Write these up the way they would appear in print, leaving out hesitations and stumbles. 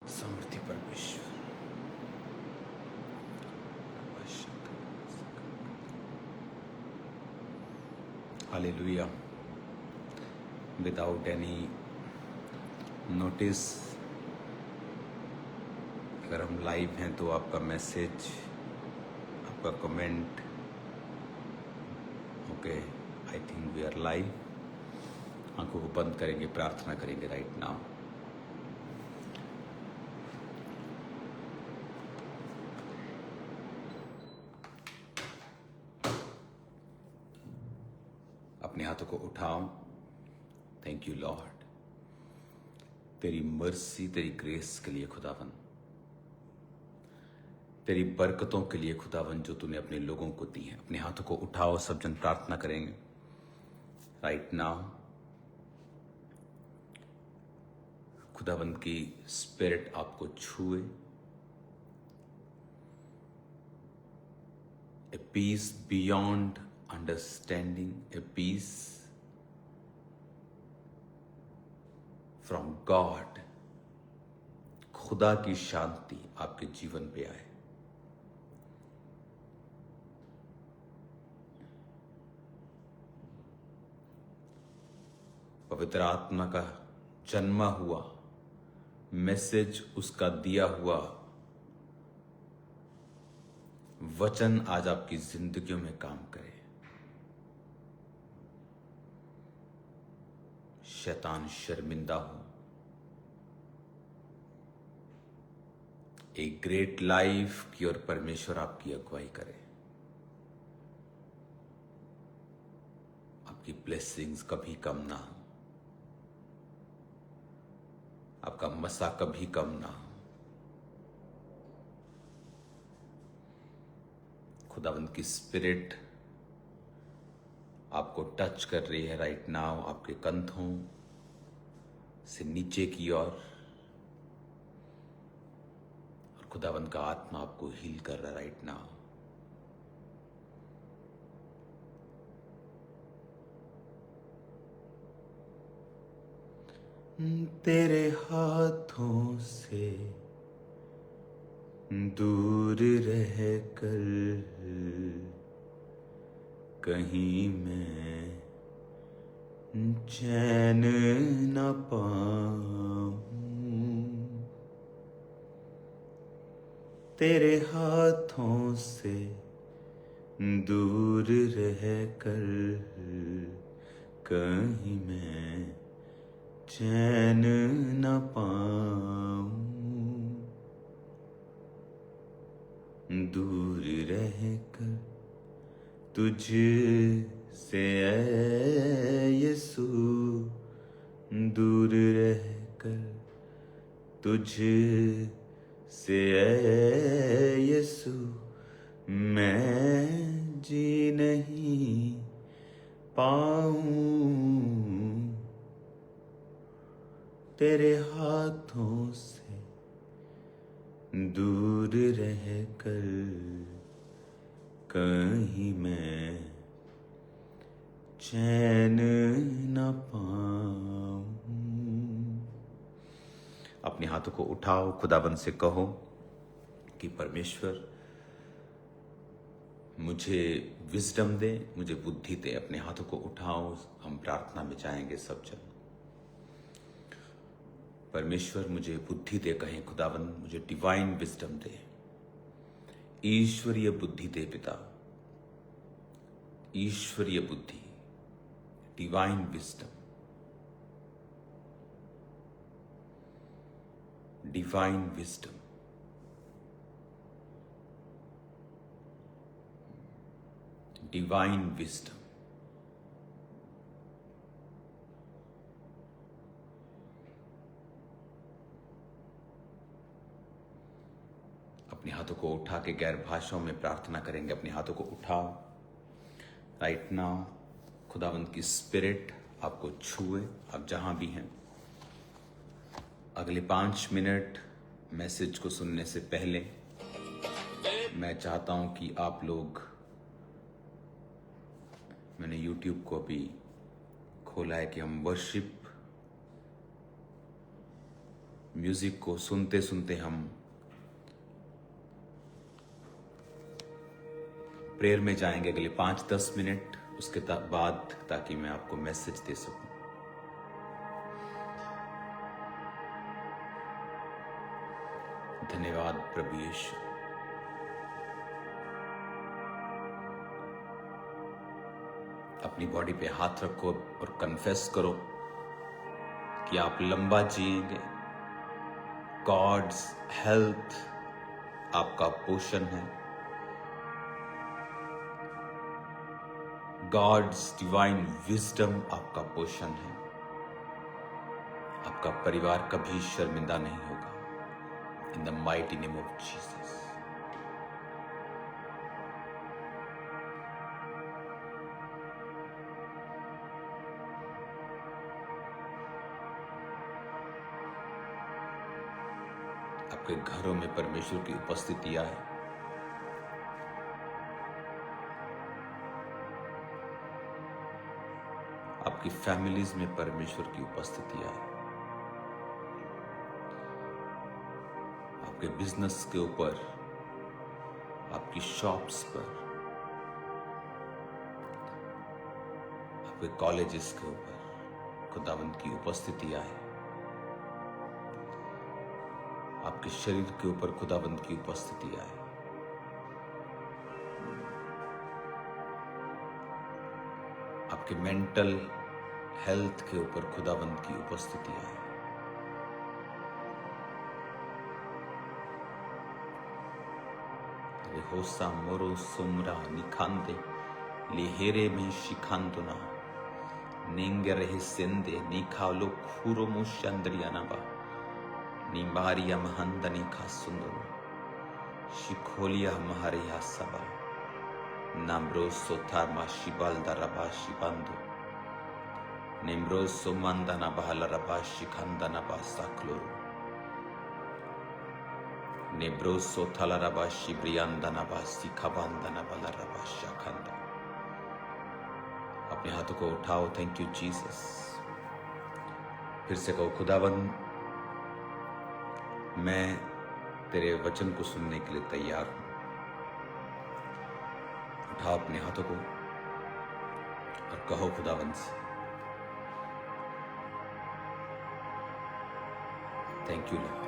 समर्थी परमेश्वर। Hallelujah. Without any notice अगर हम लाइव हैं तो आपका मैसेज, आपका comment, okay, I think we are live. आंखों को बंद करेंगे, प्रार्थना करेंगे राइट नाउ। अपने हाथों को उठाओ। थैंक यू लॉर्ड, तेरी मर्सी, तेरी ग्रेस के लिए खुदावन, तेरी बरकतों के लिए खुदावन जो तूने अपने लोगों को दी है। अपने हाथों को उठाओ, सब जन प्रार्थना करेंगे राइट नाउ। खुदावन की स्पिरिट आपको छुए। A peace beyond understanding, a peace from God, खुदा की शांति आपके जीवन पे आए। पवित्र आत्मा का जन्मा हुआ मैसेज, उसका दिया हुआ वचन आज आपकी जिंदगियों में काम करे। शैतान शर्मिंदा हो। एक ग्रेट लाइफ की और परमेश्वर आपकी अगुवाई करे। आपकी ब्लेसिंग्स कभी कम ना हो, आपका मसा कभी कम ना हो। खुदावंद की स्पिरिट आपको टच कर रही है राइट नाउ, आपके कंधों से नीचे की ओर। और खुदावंद का आत्मा आपको हील कर रहा है राइट नाउ। तेरे हाथों से दूर रह कर कहीं मैं चैन न पाऊं। तेरे हाथों से दूर रह कर कहीं मैं चैन न पाऊं। दूर रह कर तुझ से ऐ यीशु, दूर रह कर तुझ से ऐ यीशु, मैं जी नहीं पाऊं। तेरे हाथों से दूर रह कर कहीं मैं चैन न पाऊं। अपने हाथों को उठाओ, खुदाबंद से कहो कि परमेश्वर मुझे विजडम दे, मुझे बुद्धि दे। अपने हाथों को उठाओ, हम प्रार्थना में जाएंगे सब जन। परमेश्वर मुझे बुद्धि दे, कहें खुदाबंद मुझे डिवाइन विजडम दे, ईश्वरीय बुद्धि दे पिता, ईश्वरीय बुद्धि, divine wisdom, divine wisdom. Divine wisdom. अपने हाथों को उठा के गैर भाषाओं में प्रार्थना करेंगे। अपने हाथों को उठाओ राइट नाउ। खुदावंद की स्पिरिट आपको छुए, आप जहां भी हैं। अगले 5 मिनट मैसेज को सुनने से पहले मैं चाहता हूं कि आप लोग, मैंने YouTube को अभी खोला है कि हम वर्शिप म्यूजिक को सुनते सुनते हम प्रेयर में जाएंगे अगले 5-10 मिनट उसके बाद, ताकि मैं आपको मैसेज दे सकूं। धन्यवाद प्रभु यीशु। अपनी बॉडी पे हाथ रखो और कन्फेस करो कि आप लंबा जिएंगे। गॉड्स हेल्थ आपका पोषण है। गॉड्स डिवाइन विजडम आपका पोषण है। आपका परिवार कभी शर्मिंदा नहीं होगा। In the mighty name of Jesus. आपके घरों में परमेश्वर की उपस्थिति आए। आपकी फैमिलीज में परमेश्वर की उपस्थिति आए। आपके बिजनेस के ऊपर, आपकी शॉप्स पर, आपके कॉलेजेस के ऊपर खुदावंद की उपस्थिति आए। आपके शरीर के ऊपर खुदाबंद की उपस्थिति आए। आपके मेंटल हेल्थ के ऊपर खुदाबंद की उपस्थिति आए। रेहोसा मोरो सुमरा निखांदे लिहेरे में शिखांदुना नेंगे रहे सेंदे निखालो खूरो मुशंद्रियानाबा निम्बारिया महंदनी खासुंदुना शिखोलिया महरिया सबा नाम्रोसो थारमा शिबाल दरबा शिबांदो निम्रोसो मंदना बहला रबा शिखंदना बा साक्लोरो निब्रोसो थला रबा शिब्रियांदना बा सिखाबांदना बला रबा शाखंदा। अपने हाथों को उठाओ। Thank you Jesus. फिर से कहो, खुदावन मैं तेरे वचन को सुनने के लिए तैयार हूं। उठाओ अपने हाथों को और कहो खुदावन से, thank you Lord.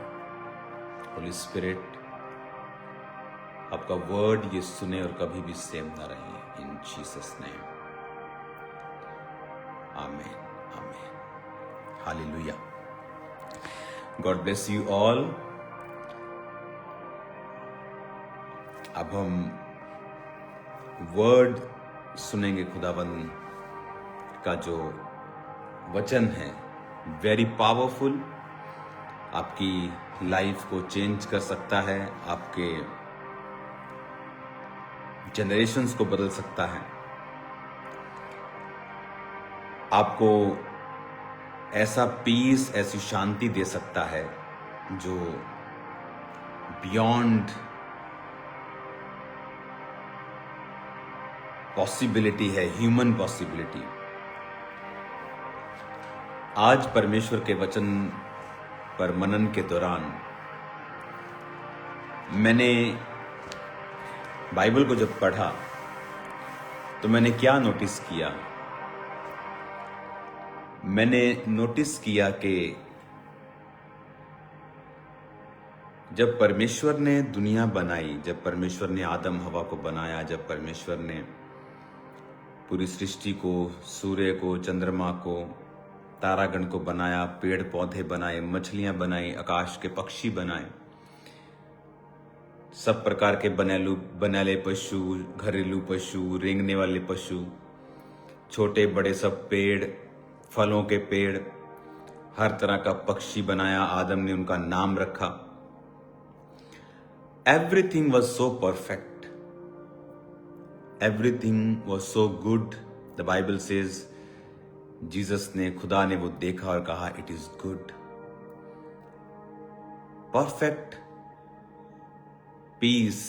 Holi spirit, आपका वर्ड ये सुने और कभी भी सेम ना रहे। इन जीसस नेम, आमीन आमीन। Hallelujah. God bless you all. अब हम वर्ड सुनेंगे। खुदाबंद का जो वचन है वेरी पावरफुल, आपकी लाइफ को चेंज कर सकता है, आपके जनरेशंस को बदल सकता है, आपको ऐसा पीस, ऐसी शांति दे सकता है जो बियॉन्ड पॉसिबिलिटी है, ह्यूमन पॉसिबिलिटी। आज परमेश्वर के वचन पर मनन के दौरान मैंने बाइबल को जब पढ़ा तो मैंने क्या नोटिस किया? मैंने नोटिस किया कि जब परमेश्वर ने दुनिया बनाई, जब परमेश्वर ने आदम हवा को बनाया, जब परमेश्वर ने पूरी सृष्टि को, सूर्य को, चंद्रमा को, तारागण को बनाया, पेड़ पौधे बनाए, मछलियां बनाई, आकाश के पक्षी बनाए, सब प्रकार के बनेले पशु, घरेलू पशु, रेंगने वाले पशु, छोटे बड़े सब पेड़, फलों के पेड़, हर तरह का पक्षी बनाया। आदम ने उनका नाम रखा। Everything was so perfect, everything was so good. The Bible says, Jesus ने, खुदा ने वो देखा और कहा it is good. Perfect peace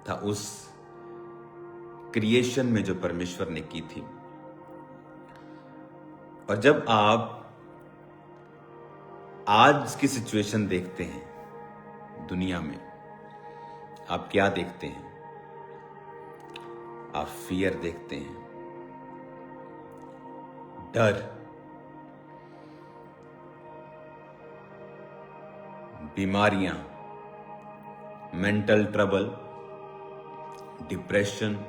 था उस क्रिएशन में जो परमेश्वर ने की थी। और जब आप आज की सिचुएशन देखते हैं दुनिया में, आप क्या देखते हैं? आप फियर देखते हैं, डर, बीमारियां, मेंटल ट्रबल, डिप्रेशन,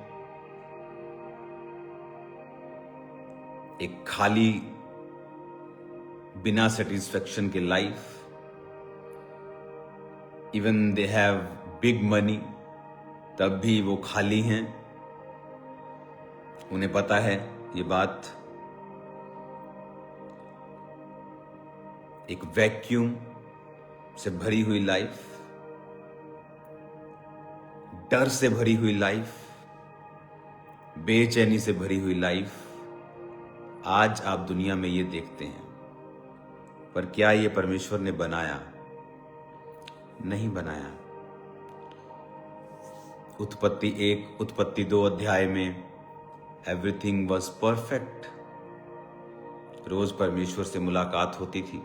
एक खाली बिना सेटिस्फैक्शन की life. Even they have big money, तब भी वो खाली हैं। उन्हें पता है ये बात। एक वैक्यूम से भरी हुई लाइफ, डर से भरी हुई लाइफ, बेचैनी से भरी हुई लाइफ। आज आप दुनिया में ये देखते हैं, पर क्या ये परमेश्वर ने बनाया? नहीं बनाया। उत्पत्ति 1, उत्पत्ति 2 अध्याय में एवरीथिंग वॉज परफेक्ट। रोज परमेश्वर से मुलाकात होती थी,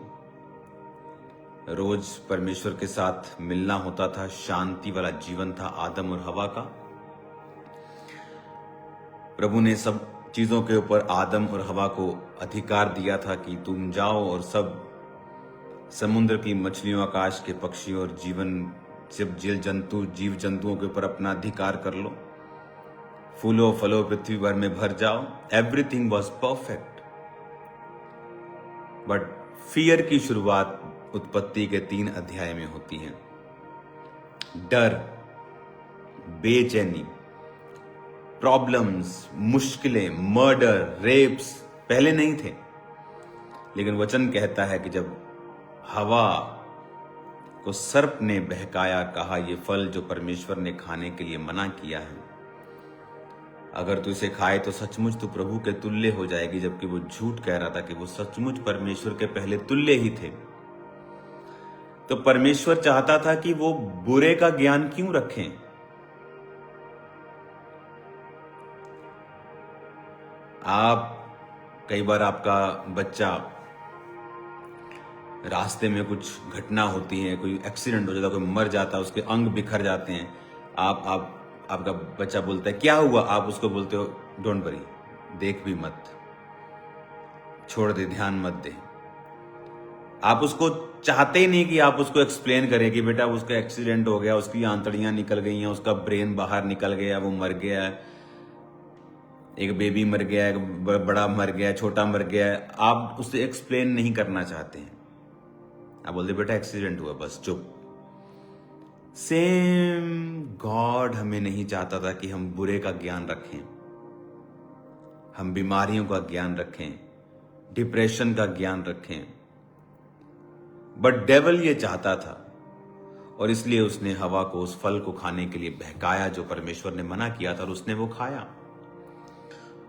रोज परमेश्वर के साथ मिलना होता था, शांति वाला जीवन था आदम और हवा का। प्रभु ने सब चीजों के ऊपर आदम और हवा को अधिकार दिया था कि तुम जाओ और सब समुद्र की मछलियों, आकाश के पक्षियों और जीव जंतुओं के ऊपर अपना अधिकार कर लो। फूलों फलों पृथ्वी भर में भर जाओ। Everything was perfect. But fear की शुरुआत उत्पत्ति के 3 अध्याय में होती है। डर, बेचैनी, प्रॉब्लम्स, मुश्किलें, मर्डर, रेप्स पहले नहीं थे, लेकिन वचन कहता है कि जब हवा को सर्प ने बहकाया, कहा ये फल जो परमेश्वर ने खाने के लिए मना किया है, अगर तू इसे खाए तो सचमुच तू प्रभु के तुल्य हो जाएगी, जबकि वो झूठ कह रहा था कि वो सचमुच परमेश्वर के पहले तुल्य ही थे। तो परमेश्वर चाहता था कि वो बुरे का ज्ञान क्यों रखें? आप कई बार आपका बच्चा रास्ते में कुछ घटना होती है, कोई एक्सीडेंट हो जाता है, कोई मर जाता है, उसके अंग बिखर जाते हैं, आपका बच्चा बोलता है क्या हुआ? आप उसको बोलते हो डोंट वरी, देख भी मत, छोड़ दे, ध्यान मत दे। आप उसको चाहते ही नहीं कि आप उसको एक्सप्लेन करें कि बेटा उसका एक्सीडेंट हो गया, उसकी आंतड़ियां निकल गई हैं, उसका ब्रेन बाहर निकल गया, वो मर गया है, एक बेबी मर गया है, एक बड़ा मर गया है, छोटा मर गया है। आप उससे एक्सप्लेन नहीं करना चाहते हैं, आप बोलते बेटा एक्सीडेंट हुआ, बस चुप। सेम गॉड हमें नहीं चाहता था कि हम बुरे का ज्ञान रखें, हम बीमारियों का ज्ञान रखें, डिप्रेशन का ज्ञान रखें, बट डेविल ये चाहता था, और इसलिए उसने हवा को उस फल को खाने के लिए बहकाया जो परमेश्वर ने मना किया था, और उसने वो खाया।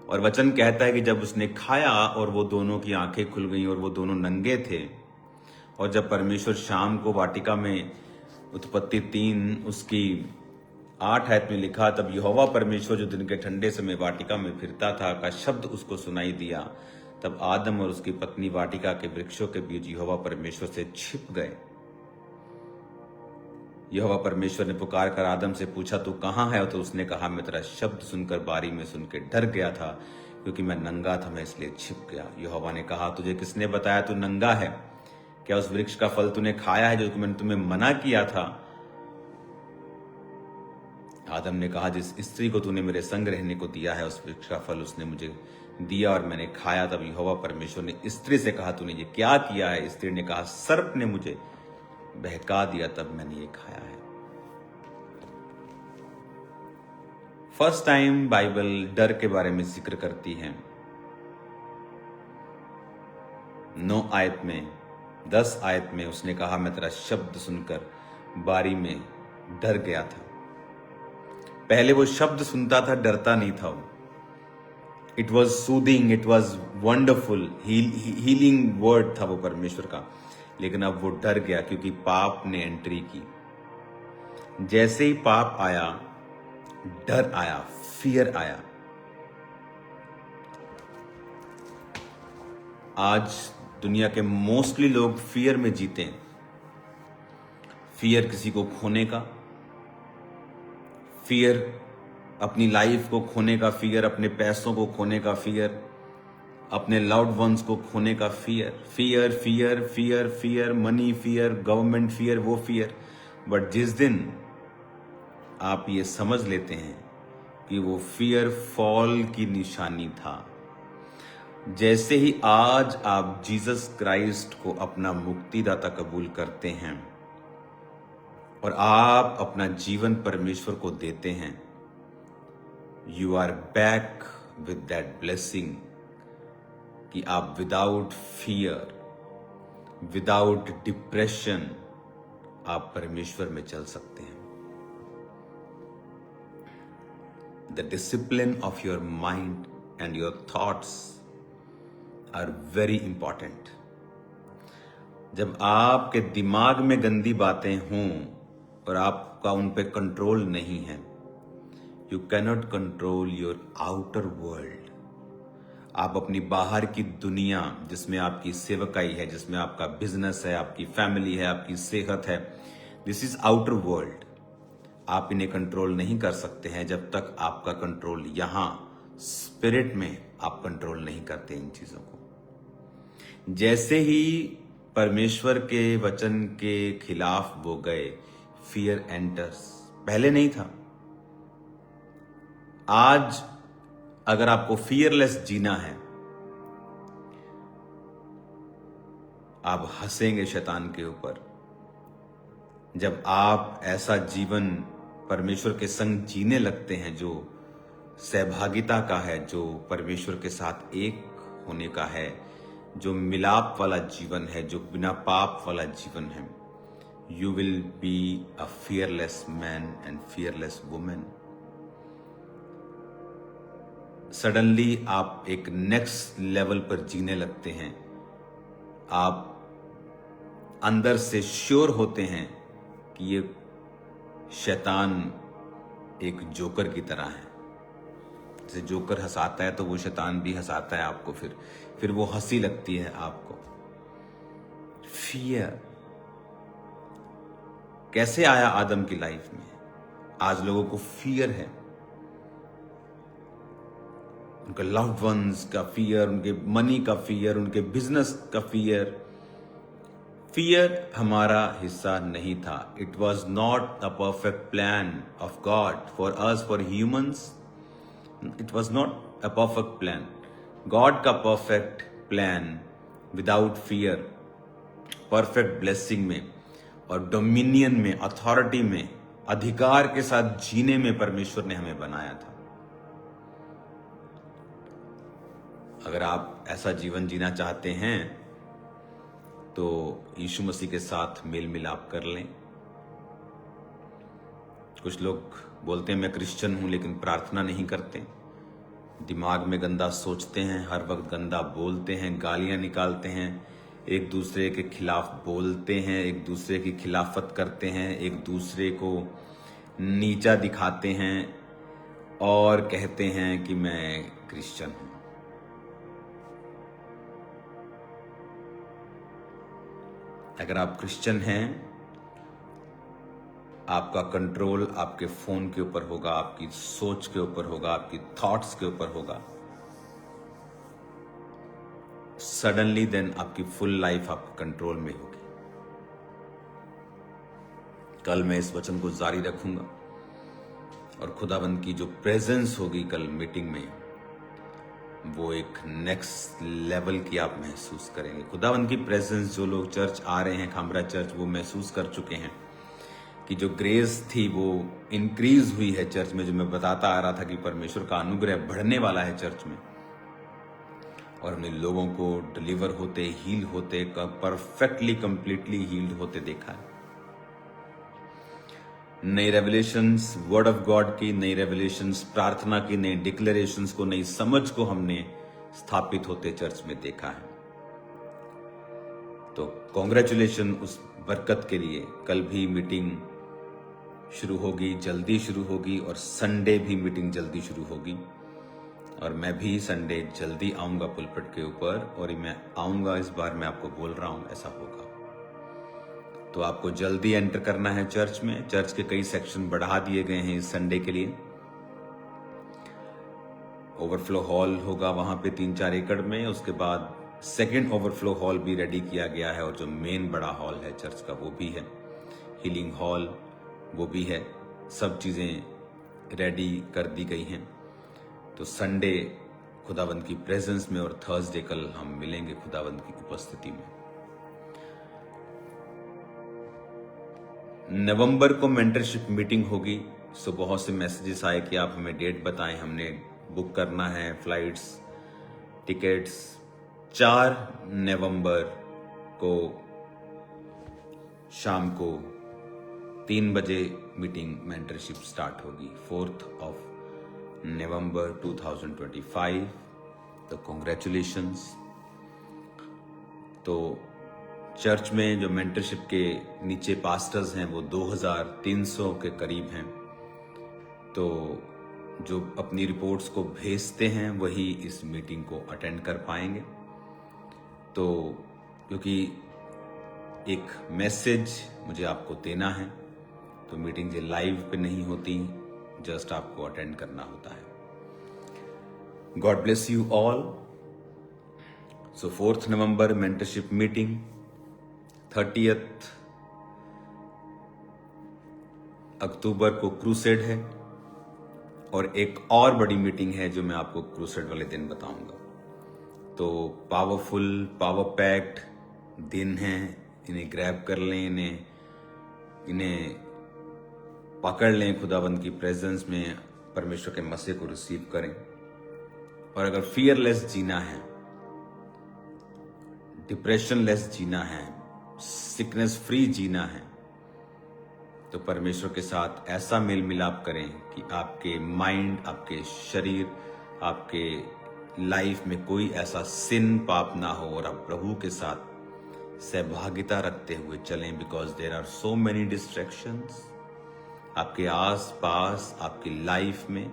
और वचन कहता है कि जब उसने खाया और वो दोनों की आंखें खुल गईं और वो दोनों नंगे थे, और जब परमेश्वर शाम को वाटिका में, उत्पत्ति 3 उसकी 8 आयत में लिखा, तब यहोवा परमेश्वर जो दिन के ठंडे समय वाटिका में फिरता था का शब्द उसको सुनाई दिया। तब आदम और उसकी पत्नी वाटिका के वृक्षों के बीच यहोवा परमेश्वर से छिप गए। यहोवा परमेश्वर ने पुकार कर आदम से पूछा तू कहाँ है? तो उसने कहा मैं तेरा शब्द सुनकर बारी में सुन के डर गया था, क्योंकि मैं नंगा था, मैं इसलिए छिप गया। यहोवा ने कहा तुझे किसने बताया तू नंगा है? क्या उस वृक्ष का फल तूने खाया है जो मैंने तुम्हें मना किया था? आदम ने कहा जिस स्त्री को तूने मेरे संग रहने को दिया है उस वृक्ष का फल उसने मुझे दिया और मैंने खाया। तब यहोवा परमेश्वर ने स्त्री से कहा तूने ये क्या किया है? स्त्री ने कहा सर्प ने मुझे बहका दिया, तब मैंने ये खाया है। फर्स्ट टाइम बाइबल डर के बारे में जिक्र करती है। 9 आयत में, 10 आयत में उसने कहा मैं तेरा शब्द सुनकर बारी में डर गया था। पहले वो शब्द सुनता था, डरता नहीं था वो। It was soothing, it was wonderful, healing word था वो परमेश्वर का। लेकिन अब वो डर गया क्योंकि पाप ने एंट्री की। जैसे ही पाप आया, डर आया, फियर आया। आज दुनिया के मोस्टली लोग फियर में जीते हैं। फियर किसी को खोने का, फियर अपनी लाइफ को खोने का, फियर अपने पैसों को खोने का, फियर अपने लव्ड वंस को खोने का, fear fear fear fear fear money fear, government fear, वो फियर। बट जिस दिन आप ये समझ लेते हैं कि वो फियर फॉल की निशानी था, जैसे ही आज आप जीसस क्राइस्ट को अपना मुक्तिदाता कबूल करते हैं और आप अपना जीवन परमेश्वर को देते हैं, you are back with that blessing कि आप विदाउट फियर, विदाउट डिप्रेशन आप परमेश्वर में चल सकते हैं। The discipline of your mind and your thoughts are very important. जब आपके दिमाग में गंदी बातें हों और आपका उन पे कंट्रोल नहीं है, you cannot control your outer world. आप अपनी बाहर की दुनिया, जिसमें आपकी सेवकाई है, जिसमें आपका बिजनेस है, आपकी फैमिली है, आपकी सेहत है, दिस इज आउटर वर्ल्ड। आप इन्हें कंट्रोल नहीं कर सकते हैं जब तक आपका कंट्रोल यहां स्पिरिट में आप कंट्रोल नहीं करते इन चीजों को। जैसे ही परमेश्वर के वचन के खिलाफ वो गए, फियर एंटर्स। पहले नहीं था। आज अगर आपको फियरलेस जीना है, आप हंसेंगे शैतान के ऊपर। जब आप ऐसा जीवन परमेश्वर के संग जीने लगते हैं जो सहभागिता का है, जो परमेश्वर के साथ एक होने का है, जो मिलाप वाला जीवन है, जो बिना पाप वाला जीवन है, you will be a fearless man and fearless women. Suddenly आप एक नेक्स्ट लेवल पर जीने लगते हैं। आप अंदर से श्योर होते हैं कि ये शैतान एक जोकर की तरह है। जैसे जोकर हंसाता है तो वो शैतान भी हंसाता है आपको, फिर वो हंसी लगती है आपको। फियर कैसे आया आदम की लाइफ में? आज लोगों को फियर है, उनके लव्ड वंस का फियर, उनके मनी का फियर, उनके बिजनेस का फियर। फियर हमारा हिस्सा नहीं था। It was not a perfect plan of God for us, for humans. It was not a perfect plan. God का perfect plan without fear, perfect blessing में और डोमिनियन में, अथॉरिटी में, अधिकार के साथ जीने में परमेश्वर ने हमें बनाया था। अगर आप ऐसा जीवन जीना चाहते हैं तो यीशु मसीह के साथ मेल मिलाप कर लें। कुछ लोग बोलते हैं मैं क्रिश्चियन हूं लेकिन प्रार्थना नहीं करते, दिमाग में गंदा सोचते हैं, हर वक्त गंदा बोलते हैं, गालियां निकालते हैं, एक दूसरे के खिलाफ बोलते हैं, एक दूसरे की खिलाफत करते हैं, एक दूसरे को नीचा दिखाते हैं और कहते हैं कि मैं क्रिश्चियन हूं। अगर आप क्रिश्चियन हैं, आपका कंट्रोल आपके फोन के ऊपर होगा, आपकी सोच के ऊपर होगा, आपकी थॉट्स के ऊपर होगा। सडनली देन आपकी फुल लाइफ आपके कंट्रोल में होगी। कल मैं इस वचन को जारी रखूंगा और खुदाबंद की जो प्रेजेंस होगी कल मीटिंग में, वो एक नेक्स्ट लेवल की आप महसूस करेंगे। खुदाबंद की प्रेजेंस, जो लोग चर्च आ रहे हैं, खामरा चर्च, वो महसूस कर चुके हैं कि जो ग्रेस थी वो इंक्रीज हुई है चर्च में। जो मैं बताता आ रहा था कि परमेश्वर का अनुग्रह बढ़ने वाला है चर्च में, और हमने लोगों को डिलीवर होते, हील होते, परफेक्टली कंप्लीटली हील्ड होते देखा है। नई रेवलेशंस वर्ड ऑफ गॉड की, नई रेवलेशंस प्रार्थना की, नई डिक्लेरेशंस को, नई समझ को हमने स्थापित होते चर्च में देखा है। तो कॉन्ग्रेचुलेशन उस बरकत के लिए। कल भी मीटिंग शुरू होगी, जल्दी शुरू होगी, और संडे भी मीटिंग जल्दी शुरू होगी। और मैं भी संडे जल्दी आऊंगा पुलपिट के ऊपर, और मैं आऊंगा इस बार, मैं आपको बोल रहा हूं ऐसा होगा। तो आपको जल्दी एंटर करना है चर्च में। चर्च के कई सेक्शन बढ़ा दिए गए हैं इस संडे के लिए। ओवरफ्लो हॉल होगा वहां पे 3-4 एकड़ में। उसके बाद सेकंड ओवरफ्लो हॉल भी रेडी किया गया है, और जो मेन बड़ा हॉल है चर्च का वो भी है, हीलिंग हॉल वो भी है। सब चीजें रेडी कर दी गई हैं। तो संडे खुदावंद की प्रेजेंस में, और थर्सडे कल हम मिलेंगे खुदावंद की उपस्थिति में। नवंबर को मेंटरशिप मीटिंग होगी। सो बहुत से मैसेजेस आए कि आप हमें डेट बताएं, हमने बुक करना है फ्लाइट्स, टिकट्स। 4 नवंबर को शाम को 3 बजे मीटिंग मेंटरशिप स्टार्ट होगी, 4th of नवंबर 2025। तो कॉन्ग्रेचुलेशंस। तो चर्च में जो मेंटरशिप के नीचे पास्टर्स हैं वो 2300 के करीब हैं। तो जो अपनी रिपोर्ट्स को भेजते हैं वही इस मीटिंग को अटेंड कर पाएंगे। तो क्योंकि एक मैसेज मुझे आपको देना है, तो मीटिंग ये लाइव पे नहीं होती, जस्ट आपको अटेंड करना होता है। God bless you all. So 4th November mentorship meeting, 30th अक्टूबर को क्रूसेड है, और एक और बड़ी मीटिंग है जो मैं आपको क्रूसेड वाले दिन बताऊंगा। तो पावरफुल, पावर पैक्ड दिन हैं, इन्हें ग्रैब कर लें, इन्हें पकड़ लें खुदाबंद की प्रेजेंस में, परमेश्वर के मसीह को रिसीव करें। और अगर फियरलेस जीना है, डिप्रेशन लेस जीना है, सिकनेस फ्री जीना है, तो परमेश्वर के साथ ऐसा मेल मिलाप करें कि आपके माइंड, आपके शरीर, आपके लाइफ में कोई ऐसा सिन, पाप ना हो, और आप प्रभु के साथ सहभागिता रखते हुए चलें। Because there are so many distractions आपके आस पास, आपकी लाइफ में,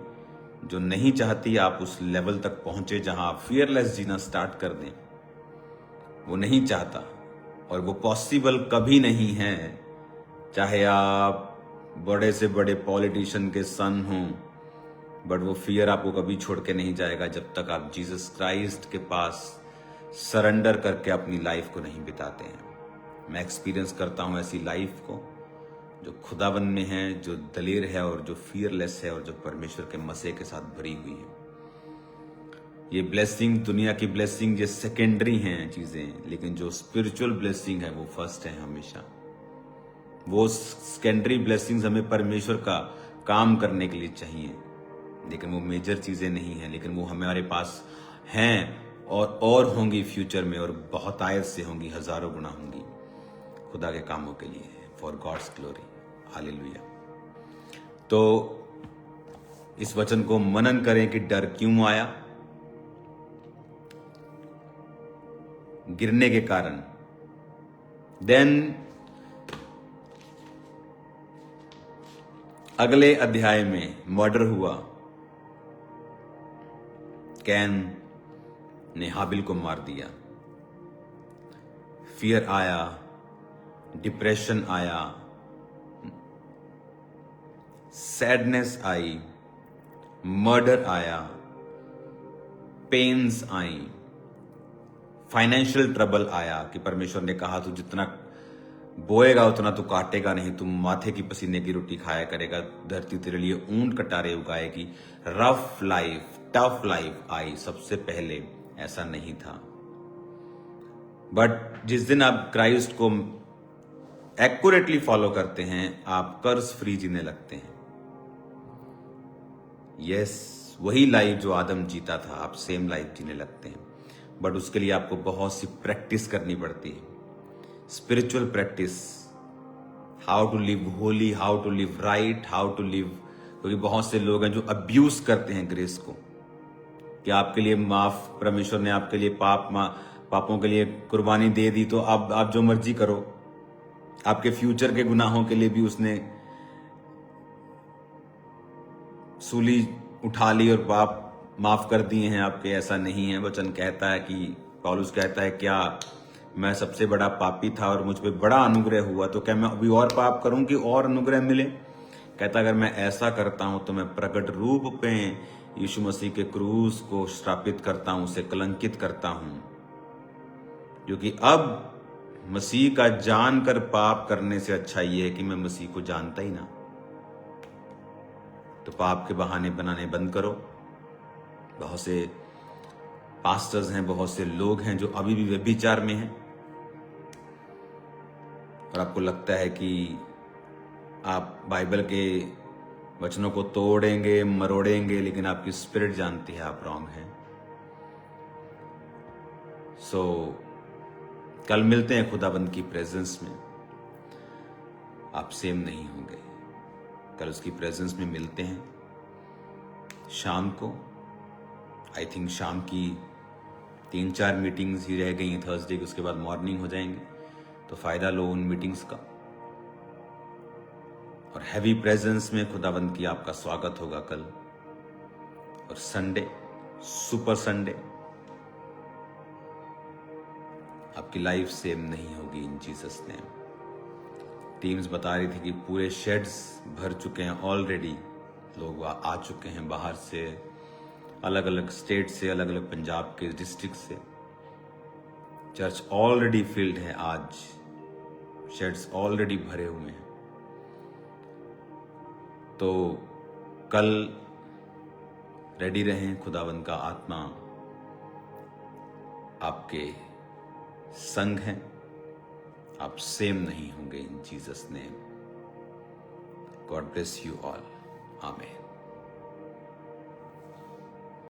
जो नहीं चाहती आप उस लेवल तक पहुंचे जहां आप फियरलेस जीना स्टार्ट कर दें। वो नहीं चाहता, और वो पॉसिबल कभी नहीं है। चाहे आप बड़े से बड़े पॉलिटिशियन के सन हों, बट वो फियर आपको कभी छोड़ के नहीं जाएगा जब तक आप जीसस क्राइस्ट के पास सरेंडर करके अपनी लाइफ को नहीं बिताते हैं। मैं एक्सपीरियंस करता हूं ऐसी लाइफ को जो खुदावन में है, जो दलेर है, और जो फियरलेस है, और जो परमेश्वर के मसीह के साथ भरी हुई है। ये ब्लेसिंग, दुनिया की ब्लेसिंग, ये सेकेंडरी हैं चीजें, लेकिन जो स्पिरिचुअल ब्लेसिंग है वो फर्स्ट है हमेशा। वो सेकेंडरी ब्लेसिंग्स हमें परमेश्वर का काम करने के लिए चाहिए, लेकिन वो मेजर चीजें नहीं हैं, लेकिन वो हमारे पास हैं और होंगी फ्यूचर में, और बहुत आयत से होंगी, हजारों गुना होंगी खुदा के कामों के लिए, फॉर गॉड्स ग्लोरी। हालेलुया। तो इस वचन को मनन करें कि डर क्यों आया। गिरने के कारण। देन अगले अध्याय में मर्डर हुआ, कैन ने हाबिल को मार दिया। फियर आया, डिप्रेशन आया, सैडनेस आई, मर्डर आया, पेन्स आई, फाइनेंशियल ट्रबल आया कि परमेश्वर ने कहा तू जितना बोएगा उतना तू काटेगा नहीं, तुम माथे की पसीने की रोटी खाया करेगा, धरती तेरे लिए ऊंट कटारे उगाएगी। रफ लाइफ, टफ लाइफ आई सबसे पहले, ऐसा नहीं था। बट जिस दिन आप क्राइस्ट को एक्यूरेटली फॉलो करते हैं, आप कर्ज फ्री जीने लगते हैं। यस, वही लाइफ जो आदम जीता था, आप सेम लाइफ जीने लगते हैं। बट उसके लिए आपको बहुत सी प्रैक्टिस करनी पड़ती है, spiritual practice, how to live holy, how to live right, how to live. क्योंकि बहुत से लोग हैं जो अब्यूज करते हैं ग्रेस को, कि आपके लिए माफ, परमेश्वर ने आपके लिए पापों के लिए कुर्बानी दे दी, तो आप जो मर्जी करो। आपके फ्यूचर के गुनाहों के लिए भी उसने सूली उठा ली और पाप माफ कर दिए हैं आपके, ऐसा नहीं है। वचन कहता है कि पौलुस कहता है, क्या मैं सबसे बड़ा पापी था और मुझ पे बड़ा अनुग्रह हुआ, तो क्या मैं अभी और पाप करूं कि और अनुग्रह मिले? कहता अगर मैं ऐसा करता हूं तो मैं प्रकट रूप पे यीशु मसीह के क्रूस को श्रापित करता हूं, उसे कलंकित करता हूं, क्योंकि अब मसीह का जानकर पाप करने से अच्छा ये है कि मैं मसीह को जानता ही ना। तो पाप के बहाने बनाने बंद करो। बहुत से पास्टर्स हैं, बहुत से लोग हैं जो अभी भी व्यभिचार में हैं, और आपको लगता है कि आप बाइबल के वचनों को तोड़ेंगे मरोड़ेंगे, लेकिन आपकी स्पिरिट जानती है आप रॉन्ग हैं। सो कल मिलते हैं खुदाबंद की प्रेजेंस में। आप सेम नहीं होंगे। कल उसकी प्रेजेंस में मिलते हैं शाम को। आई थिंक शाम की 3-4 मीटिंग्स ही रह गई हैं थर्सडे की, उसके बाद मॉर्निंग हो जाएंगे, तो फायदा लो उन मीटिंग्स का। और हैवी प्रेजेंस में खुदाबंद की आपका स्वागत होगा कल। और संडे, सुपर संडे, आपकी लाइफ सेम नहीं होगी इन जीसस नेम। टीम्स बता रही थी कि पूरे शेड्स भर चुके हैं ऑलरेडी, लोग आ चुके हैं बाहर से, अलग अलग स्टेट से, अलग अलग पंजाब के डिस्ट्रिक्ट से। चर्च ऑलरेडी फिल्ड है, आज शेड्स ऑलरेडी भरे हुए हैं। तो कल रेडी रहें, खुदावंद का आत्मा आपके संग है, आप सेम नहीं होंगे इन Jesus name. God bless you all, आमीन।